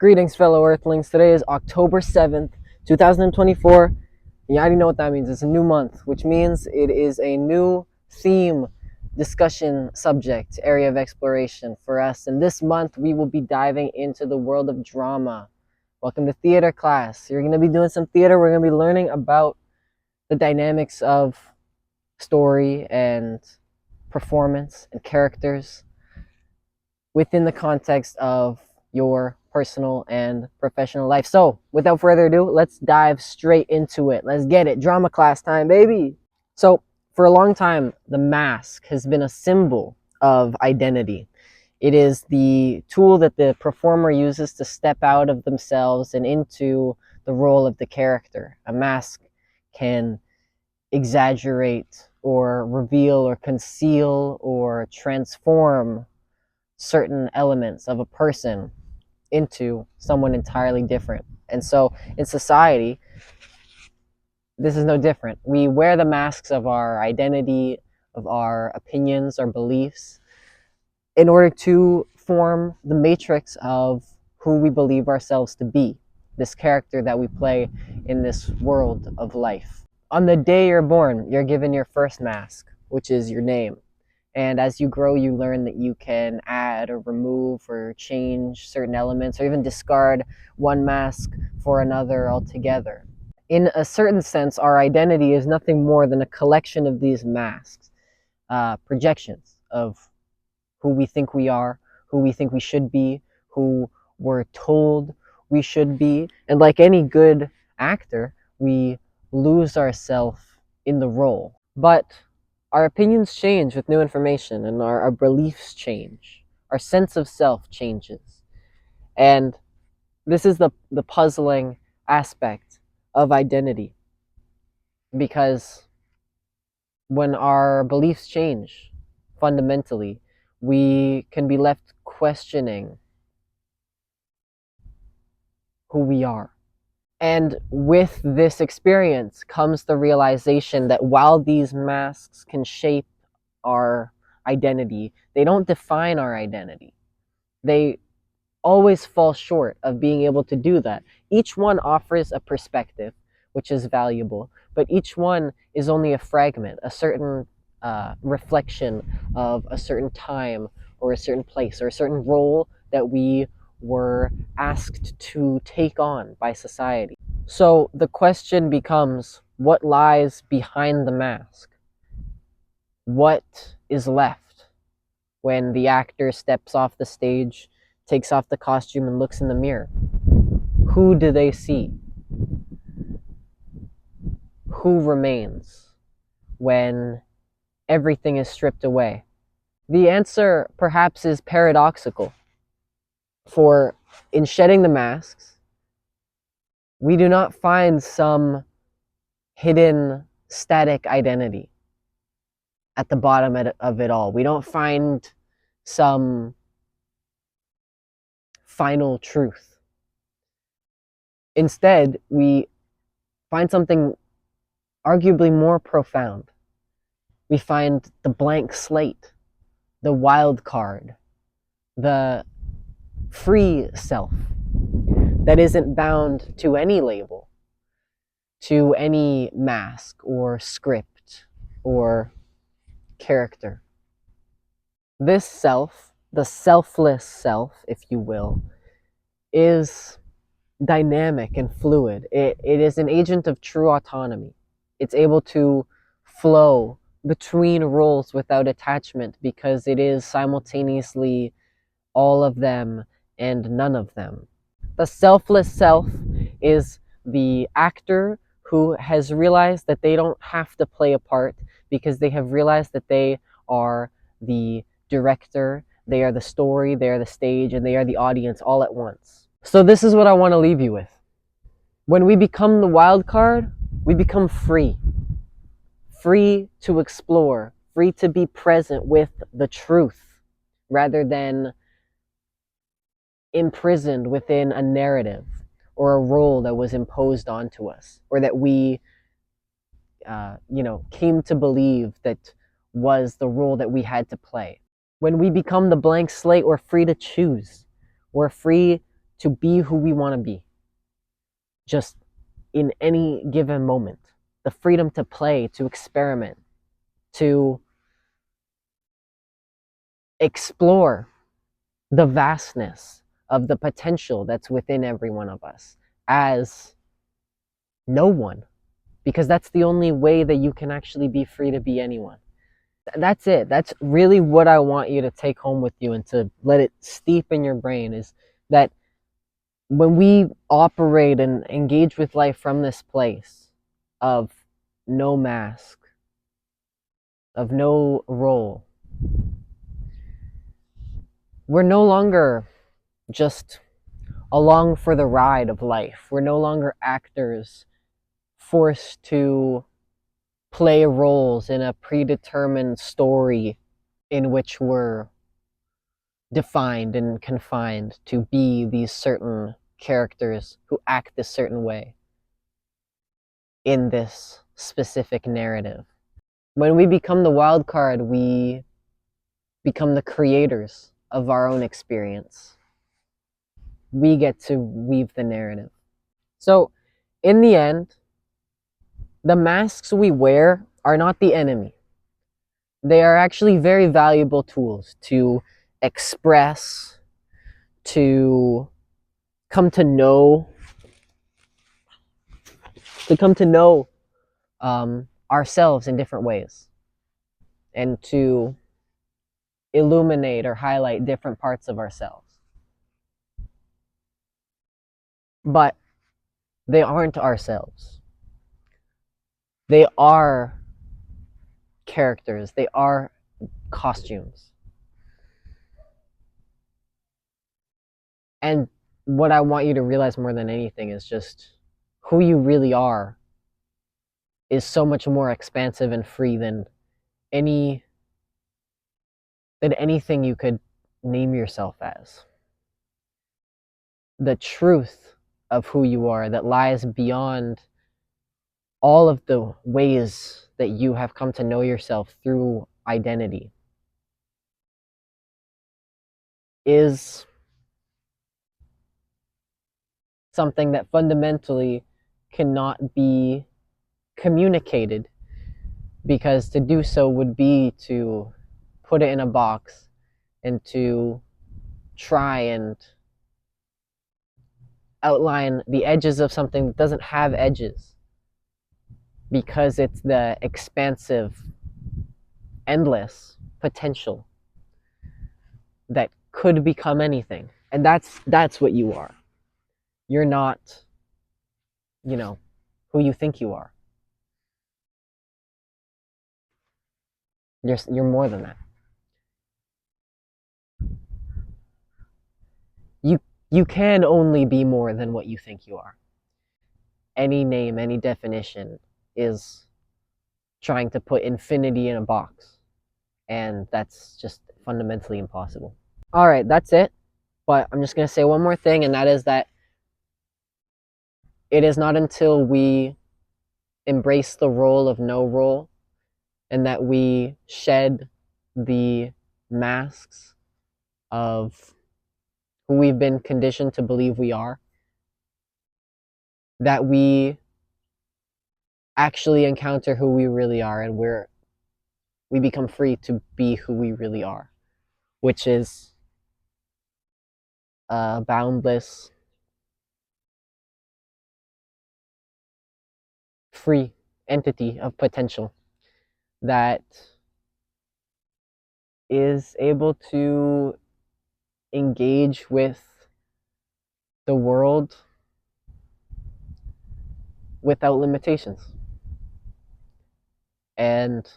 Greetings, fellow Earthlings. Today is October 7th, 2024. You already know what that means. It's a new month, which means it is a new theme, discussion, subject, area of exploration for us. And this month, we will be diving into the world of drama. Welcome to theater class. You're going to be doing some theater. We're going to be learning about the dynamics of story and performance and characters within the context of your personal and professional life. So, without further ado, let's dive straight into it. Let's get it. Drama class time, baby. So, for a long time, the mask has been a symbol of identity. It is the tool that the performer uses to step out of themselves and into the role of the character. A mask can exaggerate or reveal or conceal or transform certain elements of a person into someone entirely different. And so in society, this is no different. We wear the masks of our identity, of our opinions, our beliefs, in order to form the matrix of who we believe ourselves to be, this character that we play in this world of life. On the day you're born, you're given your first mask, which is your name. And as you grow, you learn that you can add or remove or change certain elements or even discard one mask for another altogether. In a certain sense, our identity is nothing more than a collection of these masks, projections of who we think we are, who we think we should be, who we're told we should be. And like any good actor, we lose ourselves in the role. But our opinions change with new information, and our beliefs change. Our sense of self changes. And this is the puzzling aspect of identity. Because when our beliefs change fundamentally, we can be left questioning who we are. And with this experience comes the realization that while these masks can shape our identity, they don't define our identity. They always fall short of being able to do that. Each one offers a perspective, which is valuable, but each one is only a fragment, a certain reflection of a certain time or a certain place or a certain role that we were asked to take on by society. So the question becomes, what lies behind the mask? What is left when the actor steps off the stage, takes off the costume, and looks in the mirror? Who do they see? Who remains when everything is stripped away? The answer perhaps is paradoxical. For in shedding the masks, we do not find some hidden static identity at the bottom of it all. We don't find some final truth. Instead, we find something arguably more profound. We find the blank slate, the wild card, the free self that isn't bound to any label, to any mask or script or character. This self, the selfless self, if you will, is dynamic and fluid. It is an agent of true autonomy. It's able to flow between roles without attachment because it is simultaneously all of them and none of them. The selfless self is the actor who has realized that they don't have to play a part because they have realized that they are the director, they are the story, they are the stage, and they are the audience all at once. So this is what I want to leave you with. When we become the wild card, we become free. Free to explore, free to be present with the truth rather than imprisoned within a narrative or a role that was imposed onto us or that we came to believe that was the role that we had to play. When we become the blank slate, we're free to choose. We're free to be who we want to be, just in any given moment. The freedom to play, to experiment, to explore the vastness of the potential that's within every one of us as no one, because that's the only way that you can actually be free to be anyone. That's it. That's really what I want you to take home with you and to let it steep in your brain, is that when we operate and engage with life from this place of no mask, of no role, we're no longer just along for the ride of life. We're no longer actors forced to play roles in a predetermined story in which we're defined and confined to be these certain characters who act this certain way in this specific narrative. When we become the wild card, we become the creators of our own experience. We get to weave the narrative. So, in the end, the masks we wear are not the enemy. They are actually very valuable tools to express, to come to know, ourselves in different ways, and to illuminate or highlight different parts of ourselves. But they aren't ourselves. They are characters. They are costumes. And what I want you to realize more than anything is just who you really are is so much more expansive and free than anything you could name yourself as. The truth of who you are that lies beyond all of the ways that you have come to know yourself through identity is something that fundamentally cannot be communicated, because to do so would be to put it in a box and to try and outline the edges of something that doesn't have edges, because it's the expansive, endless potential that could become anything. And that's what you are. You're not, who you think you are. You're more than that. You can only be more than what you think you are. Any name, any definition is trying to put infinity in a box, and that's just fundamentally impossible. All right, that's it. But I'm just going to say one more thing, and that is that it is not until we embrace the role of no role and that we shed the masks of who we've been conditioned to believe we are, that we actually encounter who we really are, and we become free to be who we really are, which is a boundless, free entity of potential that is able to engage with the world without limitations. And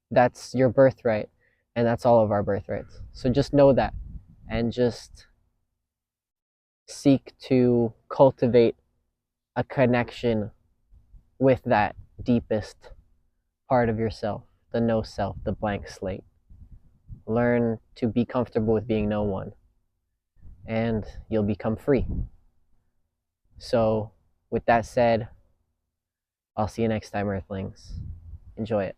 that's your birthright, and that's all of our birthrights. So just know that, and just seek to cultivate a connection with that deepest part of yourself, the no self, the blank slate. Learn to be comfortable with being no one, and you'll become free. So, with that said, I'll see you next time, Earthlings. Enjoy it.